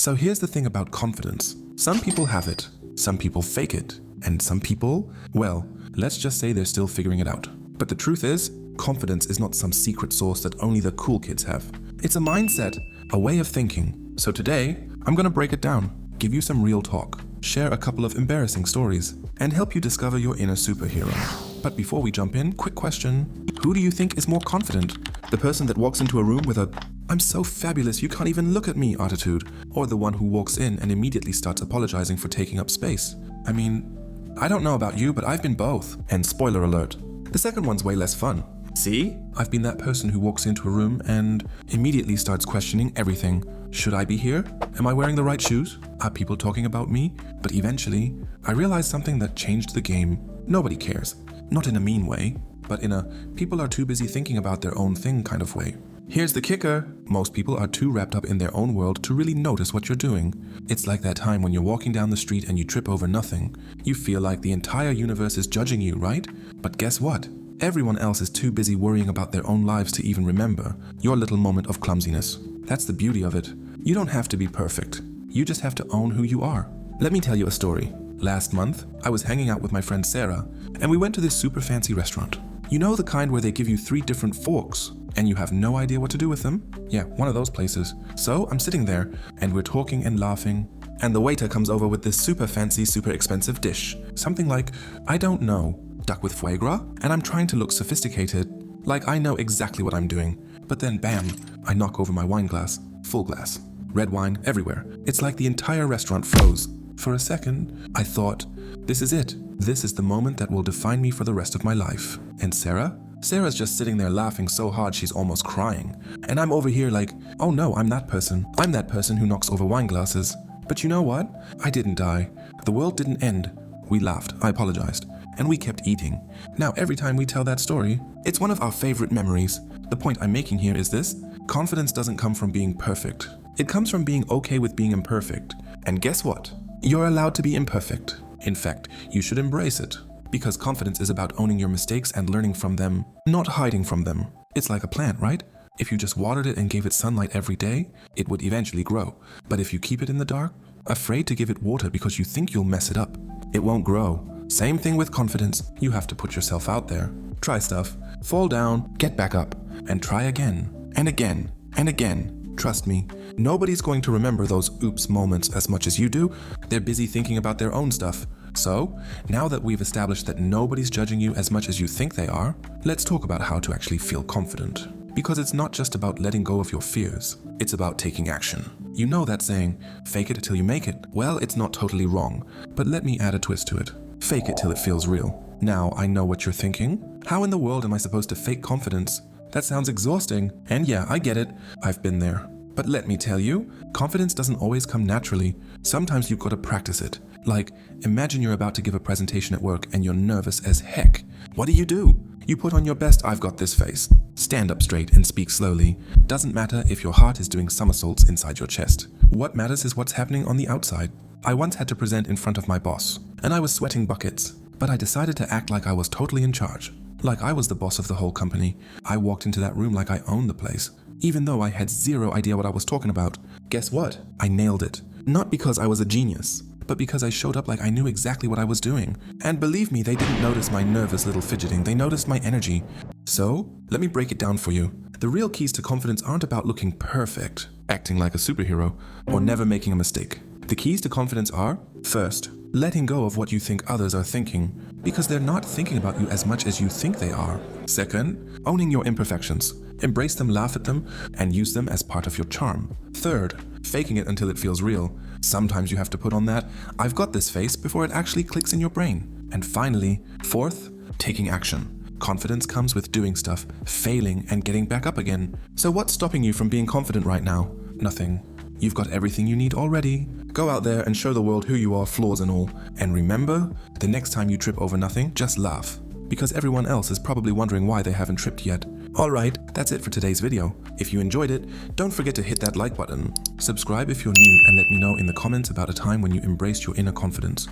So here's the thing about confidence. Some people have it, some people fake it, and some people, well, let's just say they're still figuring it out. But the truth is, confidence is not some secret sauce that only the cool kids have. It's a mindset, a way of thinking. So today, I'm gonna break it down, give you some real talk, share a couple of embarrassing stories, and help you discover your inner superhero. But before we jump in, quick question. Who do you think is more confident? The person that walks into a room with a "I'm so fabulous you can't even look at me" attitude, or the one who walks in and immediately starts apologizing for taking up space? I mean, I don't know about you, but I've been both. And spoiler alert, the second one's way less fun. See? I've been that person who walks into a room and immediately starts questioning everything. Should I be here? Am I wearing the right shoes? Are people talking about me? But eventually, I realized something that changed the game. Nobody cares. Not in a mean way, but in a people are too busy thinking about their own thing kind of way. Here's the kicker. Most people are too wrapped up in their own world to really notice what you're doing. It's like that time when you're walking down the street and you trip over nothing. You feel like the entire universe is judging you, right? But guess what? Everyone else is too busy worrying about their own lives to even remember your little moment of clumsiness. That's the beauty of it. You don't have to be perfect. You just have to own who you are. Let me tell you a story. Last month, I was hanging out with my friend Sarah, and we went to this super fancy restaurant. You know, the kind where they give you 3 different forks, and you have no idea what to do with them? Yeah, one of those places. So I'm sitting there, and we're talking and laughing, and the waiter comes over with this super fancy, super expensive dish. Something like, I don't know, duck with foie gras? And I'm trying to look sophisticated, like I know exactly what I'm doing. But then bam, I knock over my wine glass, full glass. Red wine everywhere. It's like the entire restaurant froze. For a second, I thought, this is it. This is the moment that will define me for the rest of my life. And Sarah's just sitting there laughing so hard she's almost crying. And I'm over here like, oh no, I'm that person. I'm that person who knocks over wine glasses. But you know what? I didn't die. The world didn't end. We laughed, I apologized, and we kept eating. Now every time we tell that story, it's one of our favorite memories. The point I'm making here is this: confidence doesn't come from being perfect. It comes from being okay with being imperfect. And guess what? You're allowed to be imperfect. In fact, you should embrace it. Because confidence is about owning your mistakes and learning from them, not hiding from them. It's like a plant, right? If you just watered it and gave it sunlight every day, it would eventually grow. But if you keep it in the dark, afraid to give it water because you think you'll mess it up, it won't grow. Same thing with confidence. You have to put yourself out there. Try stuff, fall down, get back up, and try again, and again, and again. Trust me, nobody's going to remember those oops moments as much as you do. They're busy thinking about their own stuff. So, now that we've established that nobody's judging you as much as you think they are, let's talk about how to actually feel confident. Because it's not just about letting go of your fears, it's about taking action. You know that saying, fake it till you make it? Well, it's not totally wrong, but let me add a twist to it. Fake it till it feels real. Now, I know what you're thinking. How in the world am I supposed to fake confidence? That sounds exhausting. And yeah, I get it. I've been there. But let me tell you, confidence doesn't always come naturally. Sometimes you've got to practice it. Like, imagine you're about to give a presentation at work and you're nervous as heck. What do? You put on your best I've got this face. Stand up straight and speak slowly. Doesn't matter if your heart is doing somersaults inside your chest. What matters is what's happening on the outside. I once had to present in front of my boss, and I was sweating buckets. But I decided to act like I was totally in charge. Like I was the boss of the whole company. I walked into that room like I owned the place. Even though I had zero idea what I was talking about. Guess what? I nailed it. Not because I was a genius, but because I showed up like I knew exactly what I was doing. And believe me, they didn't notice my nervous little fidgeting, they noticed my energy. So, let me break it down for you. The real keys to confidence aren't about looking perfect, acting like a superhero, or never making a mistake. The keys to confidence are, first, letting go of what you think others are thinking, because they're not thinking about you as much as you think they are. Second, owning your imperfections. Embrace them, laugh at them, and use them as part of your charm. Third, faking it until it feels real. Sometimes you have to put on that "I've got this" face before it actually clicks in your brain. And finally, fourth, taking action. Confidence comes with doing stuff, failing, and getting back up again. So what's stopping you from being confident right now? Nothing. You've got everything you need already. Go out there and show the world who you are, flaws and all. And remember, the next time you trip over nothing, just laugh. Because everyone else is probably wondering why they haven't tripped yet. Alright, that's it for today's video. If you enjoyed it, don't forget to hit that like button. Subscribe if you're new and let me know in the comments about a time when you embraced your inner confidence.